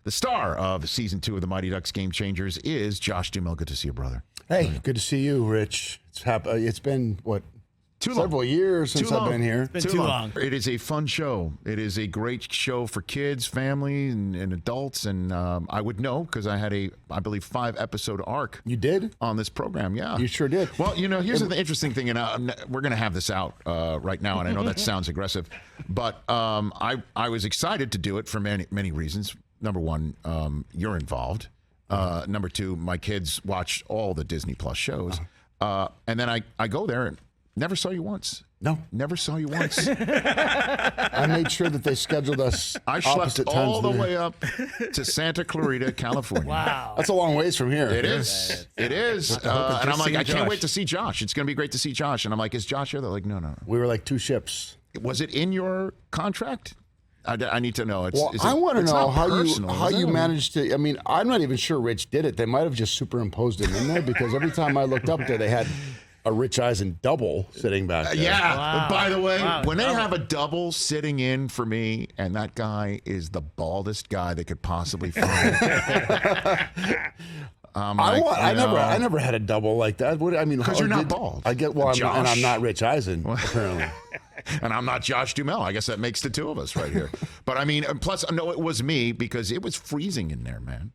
The star of season 2 of the Mighty Ducks Game Changers is Josh Duhamel. Good to see you, brother. Hey, good to see you, Rich. It's been, what, several years since I've been here. It's been too long. It is a fun show. It is a great show for kids, family, and adults. And I would know because I had I believe, 5-episode arc. You did? On this program, yeah. You sure did. Well, here's the interesting thing, and we're going to have this out right now, and I know that sounds aggressive, but I was excited to do it for many reasons. Number one, you're involved. Number two, my kids watch all the Disney Plus shows. And then I go there and never saw you once. No. Never saw you once. I made sure that they scheduled us I opposite schlepped all the times. way up to Santa Clarita, California. Wow. That's a long ways from here. It is. It is. And I'm like, I can't wait to see Josh. It's going to be great to see Josh. And I'm like, is Josh here? They're like, no. We were like two ships. Was it in your contract? I need to know. I want to know how you managed. managed to. I mean, I'm not even sure Rich did it. They might have just superimposed him in there because every time I looked up there, they had a Rich Eisen double sitting back there. Yeah. Wow. By the way, when they double. have a double sitting in for me, and that guy is the baldest guy they could possibly find. I never had a double like that. Because you're not bald. I'm not Rich Eisen apparently. And I'm not Josh Duhamel. I guess that makes the two of us right here. But I mean, plus, no, it was me because it was freezing in there, man.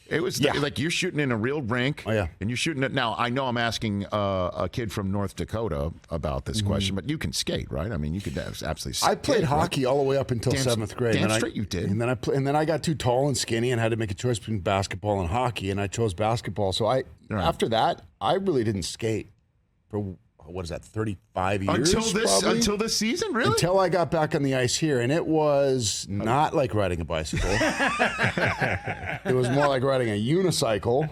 It was like you're shooting in a real rink. Oh, yeah. And you're shooting it. Now, I know I'm asking a kid from North Dakota about this question, but you can skate, right? I mean, you could absolutely skate. I played hockey all the way up until 7th grade. Damn straight you did. And then I got too tall and skinny and had to make a choice between basketball and hockey, and I chose basketball. So after that, I really didn't skate for, what is that, 35 years? Until this season, really? Until I got back on the ice here, and it was not like riding a bicycle. It was more like riding a unicycle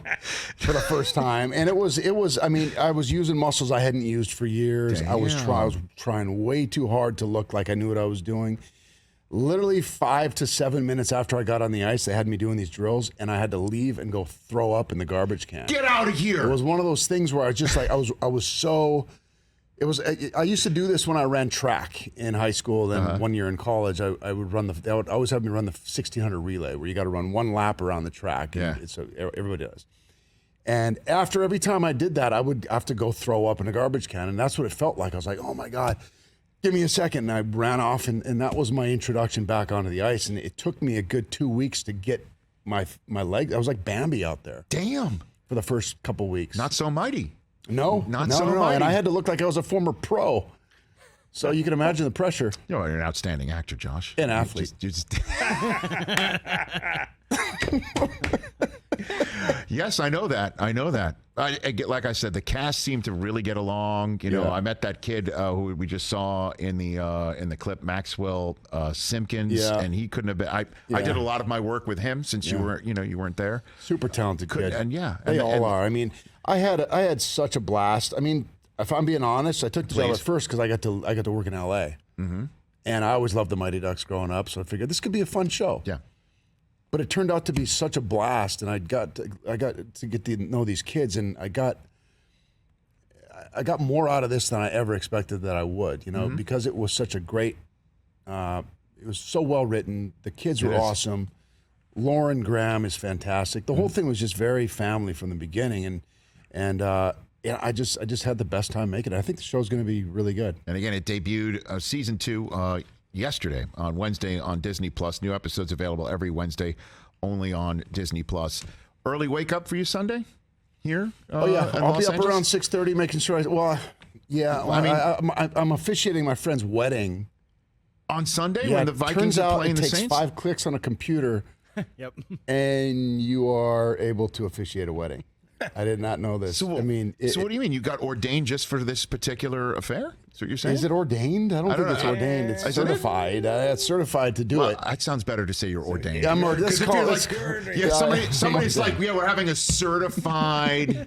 for the first time, and it was. I mean, I was using muscles I hadn't used for years. I was trying way too hard to look like I knew what I was doing. Literally 5 to 7 minutes after I got on the ice, they had me doing these drills, and I had to leave and go throw up in the garbage can. Get out of here! It was one of those things where I just like I was so. I used to do this when I ran track in high school. Then 1 year in college, I would run they would always have me run the 1600 relay, where you got to run one lap around the track. Yeah. So everybody does. And after every time I did that, I would have to go throw up in a garbage can, and that's what it felt like. I was like, oh my God, give me a second. And I ran off, and that was my introduction back onto the ice. And it took me a good 2 weeks to get my legs. I was like Bambi out there. Damn. For the first couple weeks. Not so mighty. No. And I had to look like I was a former pro. So you can imagine the pressure. You're an outstanding actor, Josh. An athlete. Yes, I know that. Like I said, the cast seemed to really get along. I met that kid who we just saw in the clip, Maxwell Simpkins, and he couldn't have been. I did a lot of my work with him since you weren't there. Super talented kid. And they all are. I mean, I had such a blast. I mean, if I'm being honest, I took the job at first because I got to work in L.A. Mm-hmm. And I always loved the Mighty Ducks growing up, so I figured this could be a fun show. Yeah. But it turned out to be such a blast, and I got to get to know these kids, and I got more out of this than I ever expected that I would. Because it was such a great. It was so well written. The kids were awesome. Lauren Graham is fantastic. The whole thing was just very family from the beginning, and I just had the best time making it. I think the show's going to be really good. And again, it debuted season 2 yesterday on Wednesday on Disney Plus. New episodes available every Wednesday, only on Disney Plus. Early wake up for you Sunday here? I'll be up around 6:30 making sure. I'm officiating my friend's wedding on Sunday when the Vikings are playing the Saints. It takes 5 clicks on a computer. Yep. And you are able to officiate a wedding. I did not know this. So what do you mean? You got ordained just for this particular affair? That's what you're saying? Is it ordained? I don't think it's ordained. It's certified. It's certified to do it. That sounds better to say you're ordained. Somebody's like, we're having a certified.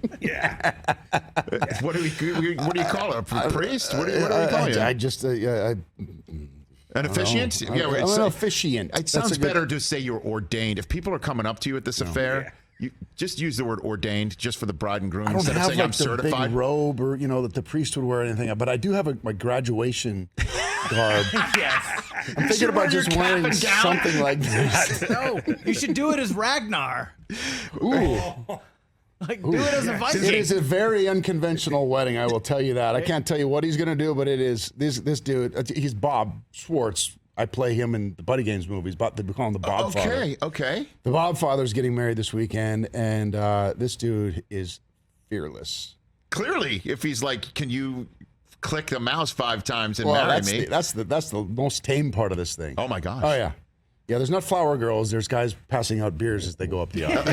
What do you call it? A priest? What do we call you? I just an officiant? I'm an officiant. It sounds better to say you're ordained. If people are coming up to you at this affair. You just use the word ordained just for the bride and groom instead of saying I'm certified. Big robe or that the priest would wear or anything. But I do have my graduation garb. Yes. I'm thinking about just wearing something like this. No, you should do it as Ragnar. Ooh. Like, do it as a Viking. It is a very unconventional wedding, I will tell you that. I can't tell you what he's going to do, but it is. This dude, he's Bob Schwartz. I play him in the Buddy Games movies, but they call him the Bob Father. Okay. The Bob Father's getting married this weekend, and this dude is fearless. Clearly, if he's like, can you click the mouse 5 times and marry me? That's the most tame part of this thing. Oh, my gosh. Oh, yeah. Yeah, there's not flower girls. There's guys passing out beers as they go up the aisle.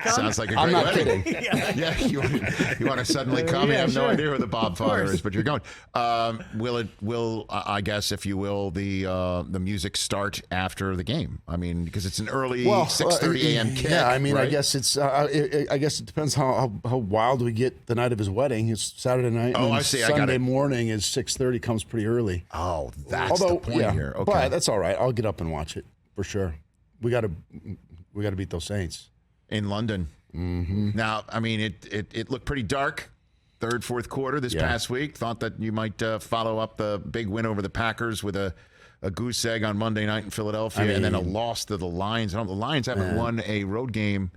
Sounds like a great I'm not wedding. kidding. Yeah, you want to suddenly come? Yeah, I have sure. no idea who the Bob Father is, but you're going. Will I guess, if you will, the music start after the game? I mean, because it's an early 6:30 a.m. kick. Yeah, I mean, right? I guess I guess it depends how wild we get the night of his wedding. It's Saturday night. Oh, and I see. I got Sunday it. morning is 6:30. Comes pretty early. Oh, that's the point here. Okay. But that's all right. I'll get up and watch it for sure. We got to beat those Saints in London. Mm-hmm. Now, I mean, it looked pretty dark. Third, fourth quarter this past week. Thought that you might follow up the big win over the Packers with a goose egg on Monday night in Philadelphia, and then a loss to the Lions. The Lions haven't won a road game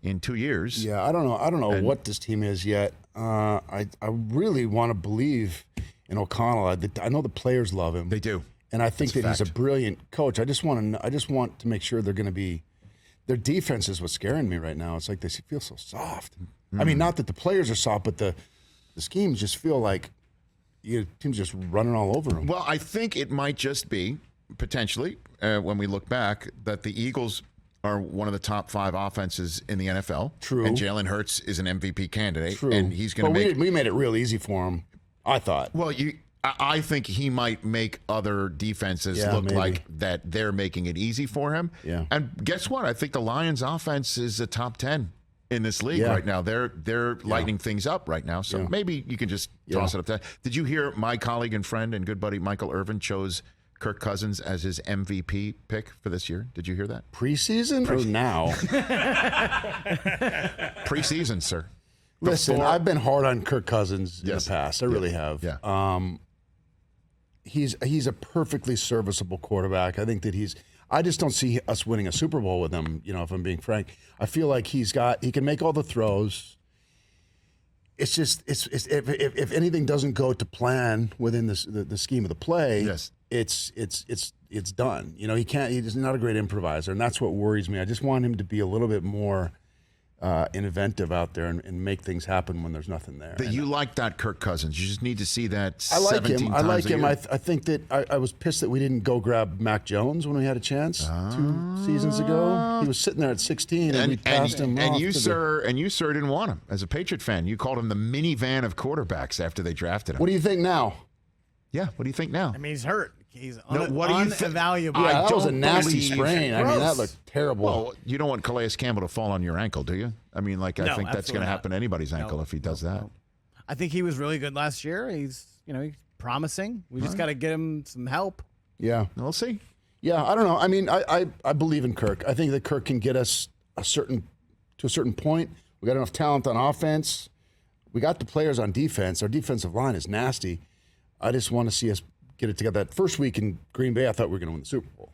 in 2 years. Yeah, I don't know what this team is yet. I really want to believe in O'Connell. I know the players love him. They do. And I think That's that a he's a fact. brilliant coach. I just want to make sure they're going to be. Their defense is what's scaring me right now. It's like they feel so soft. I mean, not that the players are soft, but the schemes just feel like teams just running all over them. Well, I think it might just be potentially when we look back that the Eagles are one of the top 5 offenses in the NFL. True. And Jalen Hurts is an MVP candidate. True. And he's going to make. We made it real easy for him. I thought. Well, I think he might make other defenses look maybe. like that they're making it easy for him. Yeah. And guess what? I think the Lions offense is a top 10 in this league Yeah. right now. They're lighting things up right now. So maybe you can just toss it up there. Did you hear my colleague and friend and good buddy Michael Irvin chose Kirk Cousins as his MVP pick for this year? Did you hear that? Preseason or now? Preseason, sir. Listen, I've been hard on Kirk Cousins in Yes. the past. I really have. Yeah. He's a perfectly serviceable quarterback. I think that I just don't see us winning a Super Bowl with him, if I'm being frank. I feel like he can make all the throws. It's just if anything doesn't go to plan within the scheme of the play, Yes. it's done. He's not a great improviser, and that's what worries me. I just want him to be a little bit more inventive out there and make things happen when there's nothing there. But you like that Kirk Cousins. You just need to see that I like 17 him. times I like a him. year. I think that I was pissed that we didn't go grab Mac Jones when we had a chance 2 seasons ago. He was sitting there at 16, and we passed him and off. you, sir, didn't want him as a Patriot fan. You called him the minivan of quarterbacks after they drafted him. What do you think now? Yeah, what do you think now? I mean, he's hurt. He's what do you think? unavailable. Yeah, that was a don't nasty believe- sprain. I mean, that Gross. looked terrible. Well, you don't want Calais Campbell to fall on your ankle, do you? I mean, I No, think that's going absolutely to not. happen to anybody's ankle if he does that. I think he was really good last year. He's promising. We just got to get him some help. Yeah. We'll see. Yeah, I don't know. I mean, I believe in Kirk. I think that Kirk can get us to a certain point. We got enough talent on offense. We got the players on defense. Our defensive line is nasty. I just want to see us get it together. That first week in Green Bay, I thought we were going to win the Super Bowl.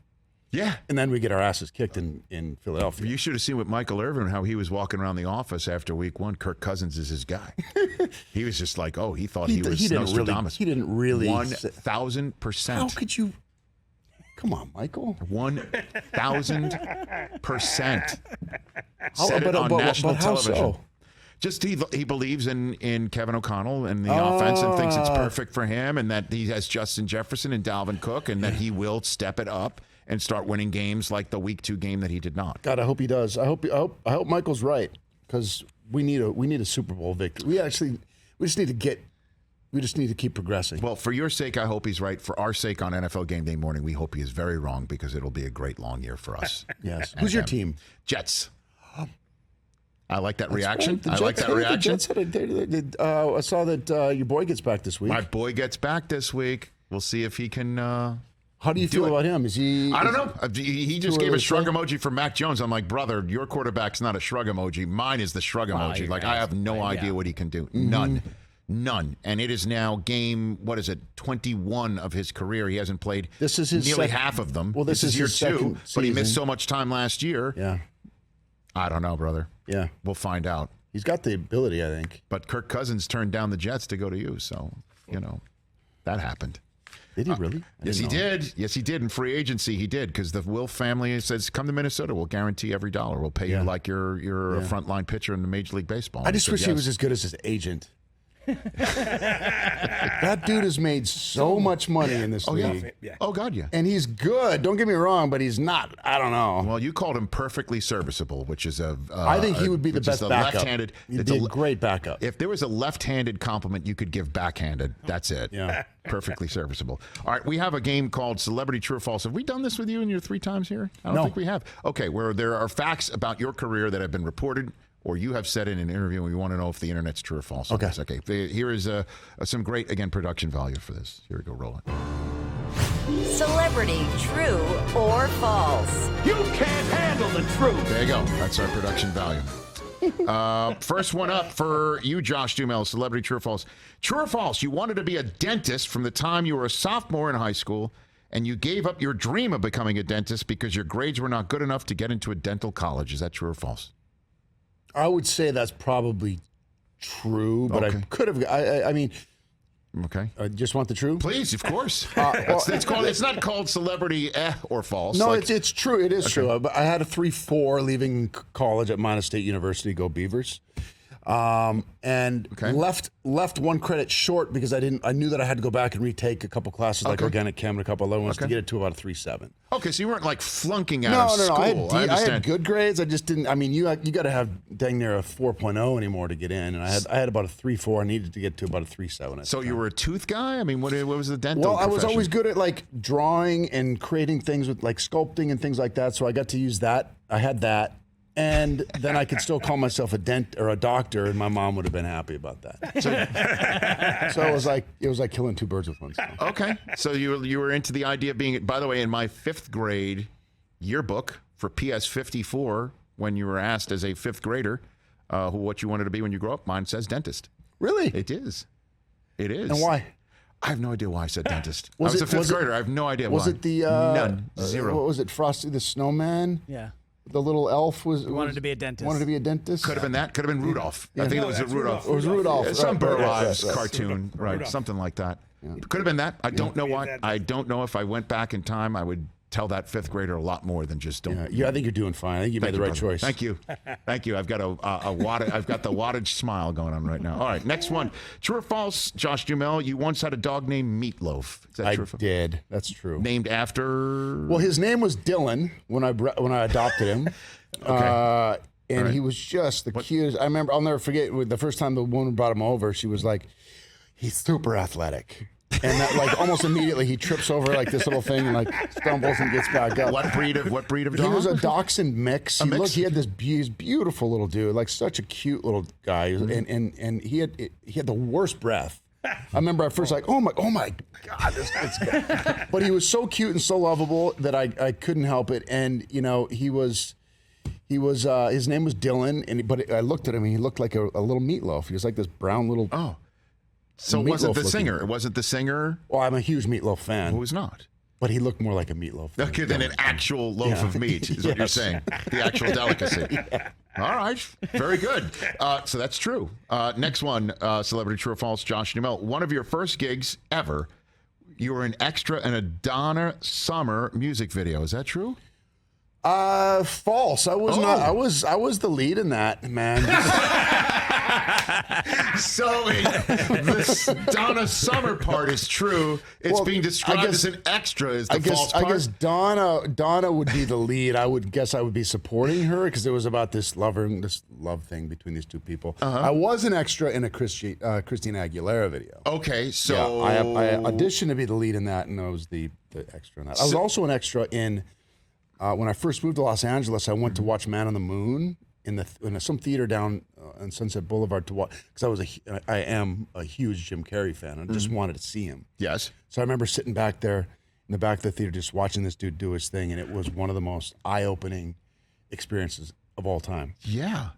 Yeah. And then we get our asses kicked in Philadelphia. You should have seen with Michael Irvin how he was walking around the office after week 1. Kirk Cousins is his guy. He was just like, he thought he was Nostradamus. He didn't really. 1,000%. How could you? Come on, Michael. 1,000%. Said it on national but how television. so? Just he believes in Kevin O'Connell and the offense and thinks it's perfect for him, and that he has Justin Jefferson and Dalvin Cook, and that he will step it up and start winning games like the week 2 game that he did not. God, I hope he does. I hope Michael's right, because we need a Super Bowl victory. We just need to keep progressing. Well, for your sake, I hope he's right. For our sake on NFL Game Day morning, we hope he is very wrong, because it'll be a great long year for us. Yes. Who's your team? Jets. I like that reaction. Right. I like that reaction. I saw that your boy gets back this week. My boy gets back this week. We'll see if he can. How do you feel about him? Is he? I don't know. He just too gave early a to shrug say? emoji for Mac Jones. I'm like, brother, your quarterback's not a shrug emoji. Mine is the shrug emoji. Like, I have no idea what he can do. None. None. And it is now game, 21 of his career. He hasn't played This is his nearly sec- half of them. Well, this is year his 2, second but he missed season. so much time last year. Yeah. I don't know, brother. Yeah. We'll find out. He's got the ability, I think. But Kirk Cousins turned down the Jets to go to you, so, that happened. Did he really? Yes, he did. Yes, he did. In free agency, he did, because the Will family says, come to Minnesota. We'll guarantee every dollar. We'll pay you like you're a frontline pitcher in the Major League Baseball. I just wish he yes. was as good as his agent. That dude has made so much money in this league. Yeah. Oh, God, yeah. And he's good. Don't get me wrong, but he's not. I don't know. Well, you called him perfectly serviceable, which is I think he would be the which is best a backup. left-handed. He'd it's be a a great backup. If there was a left-handed compliment you could give backhanded, that's it. Yeah. Perfectly serviceable. All right, we have a game called Celebrity True or False. Have we done this with you in your 3 times here? I don't No. think we have. Okay, where there are facts about your career that have been reported or you have said in an interview and we want to know if the internet's true or false. Okay. Okay. Here is some great, again, production value for this. Here we go. Roll it. Celebrity true or false? You can't handle the truth. There you go. That's our production value. First one up for you, Josh Duhamel. Celebrity true or false? True or false? You wanted to be a dentist from the time you were a sophomore in high school, and you gave up your dream of becoming a dentist because your grades were not good enough to get into a dental college. Is that true or false? I would say that's probably true, but Okay. I could have. I mean, Okay. I just want the truth. Please, of course. It's not called celebrity or false. No, Like, it's true. It is true. But I had a 3.4 leaving college at Minnesota State University. Go Beavers! And left one credit short because I knew that I had to go back and retake a couple classes like organic chem and a couple other ones to get it to about a 3.7. Okay, so you weren't like flunking out of No. school. I understand. had good grades. I just didn't. I mean, you got to have dang near a 4.0 anymore to get in, and I had about a 3.4. I needed to get to about a 3.7. So you were a tooth guy? I mean, what was the dental Well, I was profession? always good at like drawing and creating things with like sculpting and things like that. So I got to use that. I had that. And then I could still call myself a dent or a doctor, and my mom would have been happy about that. So it was like killing 2 birds with one stone. Okay, so you were into the idea of being. By the way, in my 5th grade yearbook for PS 54, when you were asked as a 5th grader what you wanted to be when you grow up, mine says dentist. Really? It is. It is. And why? I have no idea why I said dentist. I Was was it- a 5th was it- grader. I have no idea Was why. it the None. Zero. What was it? Frosty the Snowman? Yeah. The little elf Wanted to be a dentist. Wanted to be a dentist. Could have been that. Could have been Rudolph. I think it was a that's Rudolph. Rudolph. It was Rudolph. Yeah, some Right, Burl right, Ives right. cartoon, right? Rudolph. Something like that. Could have been that. I don't know why. that. I don't know if I went back in time, I would tell that 5th grader a lot more than just don't. Yeah, I think you're doing fine. I think you made the right brother. choice. Thank you. Thank you. I've got a wattage. I've got the wattage smile going on right now. All right, next one. True or false, Josh Duhamel? You once had a dog named Meatloaf. Is that I true or false? did. That's true. Named after. Well, his name was Dylan when I adopted him. And he was just the cutest. I remember, I'll never forget the first time the woman brought him over, she was like, he's super athletic. And that, like, almost immediately he trips over like this little thing and like stumbles and gets back up. What breed of dog? He was a dachshund mix. A mix? He had this beautiful little dude, like such a cute little guy, Mm-hmm. and he had the worst breath. I remember at first like, oh my God, this kid's good. But he was so cute and so lovable that I couldn't help it. And he was his name was Dylan, but I looked at him and he looked like a little meatloaf. He was like this brown little. Oh. So was it Meatloaf the looking. singer? It wasn't the singer Well, I'm a huge meatloaf fan, who was not. but he looked more like a meatloaf. Okay, than an actual loaf of meat is what you're Yes. saying. The actual delicacy. All right, very good. So that's true. Next one, celebrity true or false, Josh Duhamel. One of your first gigs ever, you were an extra in a Donna Summer music video. Is that true? False. I was not. I was the lead in that, man. So this Donna Summer part is true. It's Well, being described I guess- as an extra is the I false part. guess Donna would be the lead. I would be supporting her because it was about this love thing between these two people. I was an extra in a Christina Aguilera video. Okay, so I auditioned to be the lead in that, and I was the extra in that. I was also an extra in when I first moved to Los Angeles. I went to watch Man on the Moon in some theater down on Sunset Boulevard to watch because I am a huge Jim Carrey fan. I just wanted to see him. Yes. So I remember sitting back there in the back of the theater just watching this dude do his thing, and it was one of the most eye-opening experiences of all time. Yeah.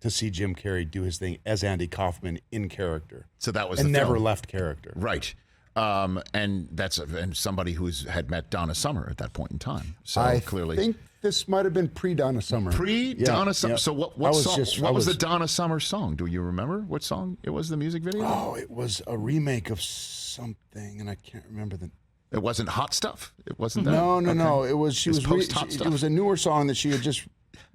to see Jim Carrey do his thing as Andy Kaufman in character. So that was and the never film. left character. Right. And that's somebody had met Donna Summer at that point in time. So I clearly, think this might have been pre-Donna Summer. Donna Summer. Yeah. So what was the Donna Summer song? Do you remember what song it was? The music video? Oh, it was a remake of something, and I can't remember the. It wasn't Hot Stuff. It wasn't that. No. It was post-Hot Stuff. It was a newer song that she had just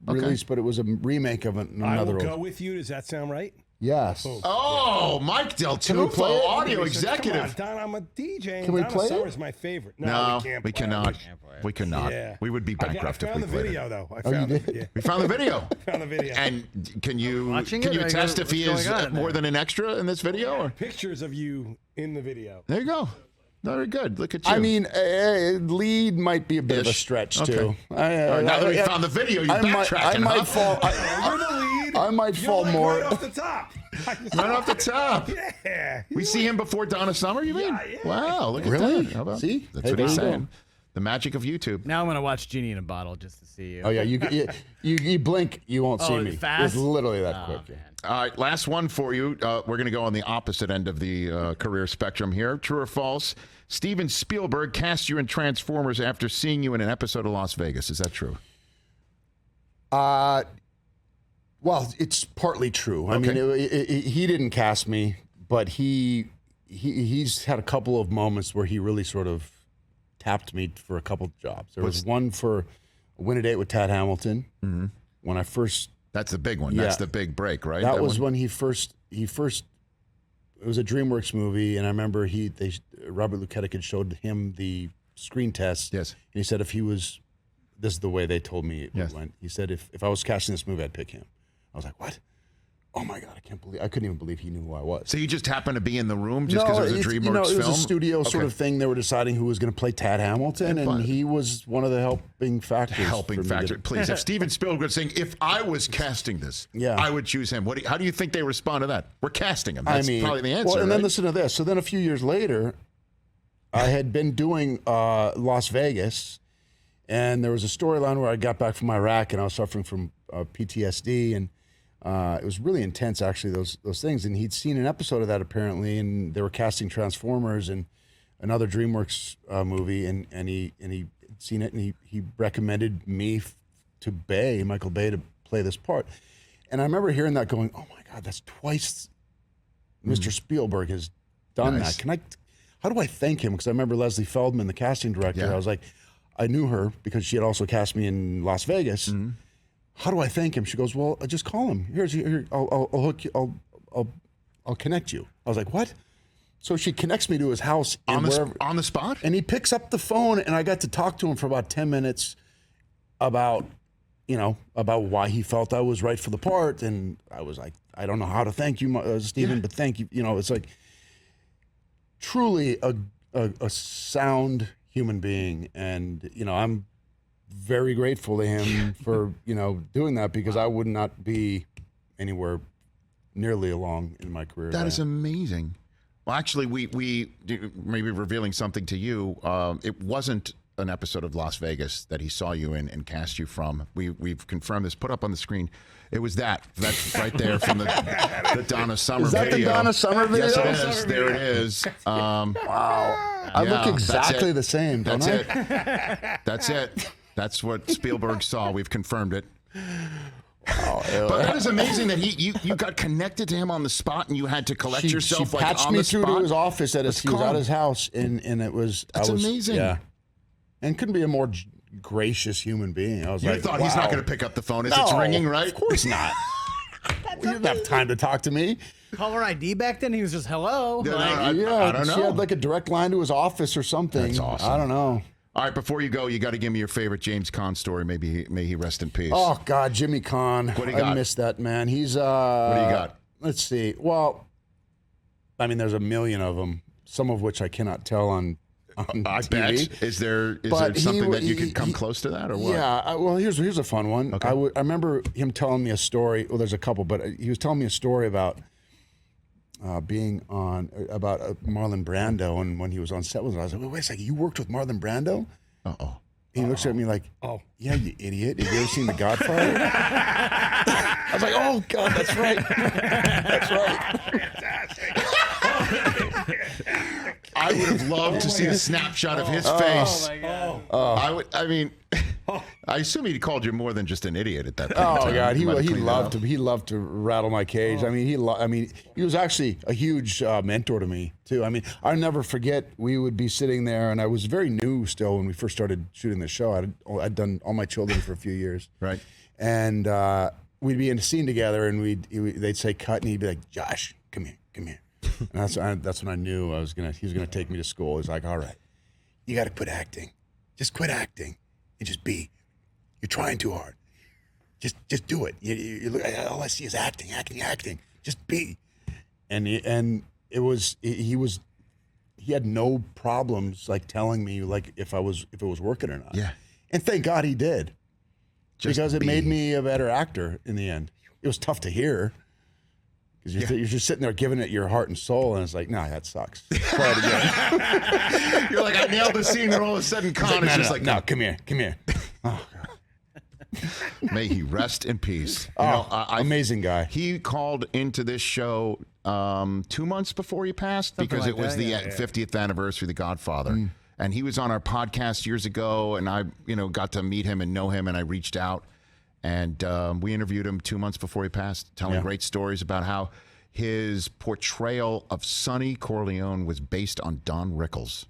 released, but it was a remake of another. I will go old. with you. Does that sound right? Yes. Oh, Mike Del Can we play Tufo, it? audio Come executive. on, Don, I'm a DJ. Can we Donna play it? Summer's my favorite. No, we can't. we play it. cannot. We cannot. Yeah. We would be bankrupt I if found we the played video it. though. I you found did? it. Yeah. We found the video. Found the video. And can you Watching can it? you Or attest if he what's is going on more there? than an extra in this video? Or? Pictures of you in the video. There you go. Very good. Look at you. I mean, lead might be a bit of a Ish. stretch Okay. too. All right, now that we found the video, you're backtracking. I might huh? fall. You're the lead. I might You're fall like more. right off the top. Right off the top. Yeah. We see him before Donna Summer, you mean? Yeah. Wow, look at Really? that. How about, See? That's Hey, what there he's you go. saying. The magic of YouTube. Now I'm gonna watch Genie in a Bottle just to see you. Oh yeah, you blink, you won't see Oh, me. fast? It's literally that quick. Man. All right, last one for you. We're going to go on the opposite end of the career spectrum here. True or false? Steven Spielberg cast you in Transformers after seeing you in an episode of Las Vegas. Is that true? Well, it's partly true. I Okay. mean, he didn't cast me, but he's had a couple of moments where he really sort of tapped me for a couple of jobs. There was one for Win a Date with Tad Hamilton when I first. That's the big one. Yeah. That's the big break, right? That was one? when he first. It was a DreamWorks movie, and I remember Robert Luketic had showed him the screen test. Yes. And he said if he was, this is the way they told me it Yes. went. He said if I was casting this movie, I'd pick him. I was like, what? Oh my God, I couldn't even believe he knew who I was. So you just happened to be in the room just because it was a DreamWorks it was film? a studio sort Okay. of thing. They were deciding who was going to play Tad Hamilton, and he was one of the helping factors. Helping for me factor, to- please. If Steven Spielberg was saying, if I was casting this, Yeah. I would choose him. How do you think they respond to that? We're casting him. That's probably the answer. Well, and then right? listen to this. So then a few years later, I had been doing Las Vegas, and there was a storyline where I got back from Iraq, and I was suffering from PTSD, and it was really intense, actually, those things. And he'd seen an episode of that apparently, and they were casting Transformers and another DreamWorks movie, and he'd seen it, and he recommended me to Michael Bay, to play this part. And I remember hearing that, going, "Oh my God, that's twice Mr. Spielberg has done Nice. that. How do I thank him?" Because I remember Leslie Feldman, the casting director. Yeah. I was like, I knew her because she had also cast me in Las Vegas. How do I thank him? She goes, "Well, just call him. Here, I'll hook you. I'll connect you." I was like, "What?" So she connects me to his house on wherever, the spot? and he picks up the phone, and I got to talk to him for about 10 minutes about why he felt I was right for the part. And I was like, "I don't know how to thank you, Steven, but thank you." It's like truly a sound human being, and I'm very grateful to him for doing that, because I would not be anywhere nearly along in my career. That is amazing. Well, actually, we maybe revealing something to you. It wasn't an episode of Las Vegas that he saw you in and cast you from. We've confirmed this. Put up on the screen. It was that's right there from the Donna Summer Is that video. the Donna Summer video? Yes, it is. There it is. Wow. I look Yeah, exactly the same, don't That's I? it. That's it. That's what Spielberg saw. We've confirmed it. Oh, But that is amazing that you got connected to him on the spot, and you had to collect She yourself like patched on me the through spot. to his office he was call at him. his house, and it was That's amazing. Yeah, and couldn't be a more gracious human being. I was You like, thought he's not wow. going to pick up the phone as it's No, ringing, right? Of course not. You didn't have time to talk to me. Caller ID back then, he was just hello. Yeah, Like, I don't know. She had like a direct line to his office or something. That's awesome. I don't know. All right, before you go, you got to give me your favorite James Caan story. May he rest in peace. Oh God, Jimmy Caan. What do you got? I miss that man. He's What do you got? Let's see. Well, I mean, there's a million of them. Some of which I cannot tell on I TV. bet. Is there But something that you he- could come he- close to that, or what? Yeah. Well, here's a fun one. Okay. I remember him telling me a story. Well, there's a couple, but he was telling me a story about being on Marlon Brando, and when he was on set with us, I was like, "Wait a second, you worked with Marlon Brando?" Uh-oh. He looks at me like, Oh. yeah, you idiot. Have you ever seen The Godfather? I was like, oh, God, that's right. That's right. I would have loved to see a snapshot of his face. I assume he called you more than just an idiot at that point. Oh God, he might have cleaned loved it to loved to rattle my cage. I mean, he was actually a huge mentor to me too. I mean, I'll never forget. We would be sitting there, and I was very new still when we first started shooting the show. I'd done All My Children for a few years, Right. And we'd be in a scene together, and they'd say cut, and he'd be like, "Josh, come here." And that's when I knew he was gonna take me to school. He's like, "All right, you got to quit acting. Just quit acting and just be. You're trying too hard. Just do it. You look, all I see is acting. Just be." And he had no problems like telling me like if it was working or not. Yeah. And thank God he did. Just because it be. made me a better actor in the end. It was tough to hear. Because you're just sitting there giving it your heart and soul, and it's like, nah, that sucks. Try it again. You're like, I nailed the scene, and all of a sudden, Caan is just like, no, come here. Oh, may he rest in peace. Amazing guy. He called into this show 2 months before he passed because like it was that, the 50th anniversary of The Godfather. And he was on our podcast years ago, and I, got to meet him and know him, and I reached out. And we interviewed him 2 months before he passed, telling great stories about how his portrayal of Sonny Corleone was based on Don Rickles.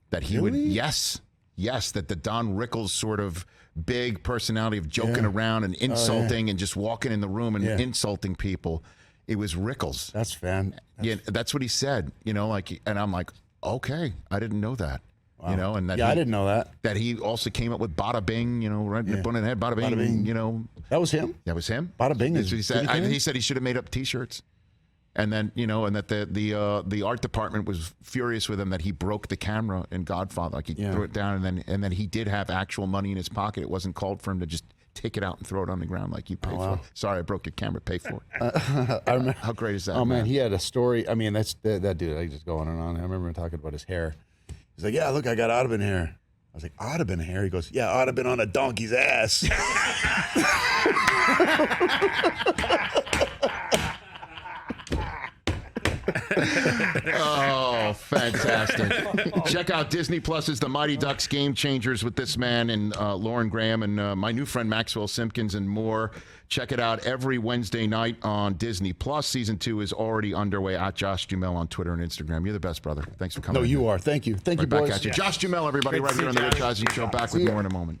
That he would, yes, that the Don Rickles sort of big personality of joking around and insulting and just walking in the room and insulting people. It was Rickles. That's fan. Yeah, that's what he said. And I'm like, okay, I didn't know that. Wow. And that I didn't know that. That he also came up with Bada Bing, right in the front of the head, Bada Bing, Bada Bing. That was him? That was him. Bada Bing That's is what he said. pretty good. He said he should have made up T-shirts, and then and that the art department was furious with him that he broke the camera in Godfather, like he threw it down, and then he did have actual money in his pocket. It wasn't called for him to just take it out and throw it on the ground like you pay for it. Sorry, I broke your camera. Pay for it. How great is that? Oh man, he had a story. I mean, that's that dude. I just go on and on. I remember him talking about his hair. He's like, yeah, look, I got Audubon hair. I was like, Audubon hair? He goes, yeah, Audubon on a donkey's ass. Oh, fantastic. Check out Disney Plus's The Mighty Ducks Game Changers with this man and Lauren Graham and my new friend Maxwell Simpkins and more. Check it out every Wednesday night on Disney Plus. Season 2 is already underway at Josh Duhamel on Twitter and Instagram. You're the best, brother. Thanks for coming. No, you are. Thank you. Thank you, Back boys. at you. Josh Duhamel, everybody, right here on the Rich Eisen Show. Back with more in a moment.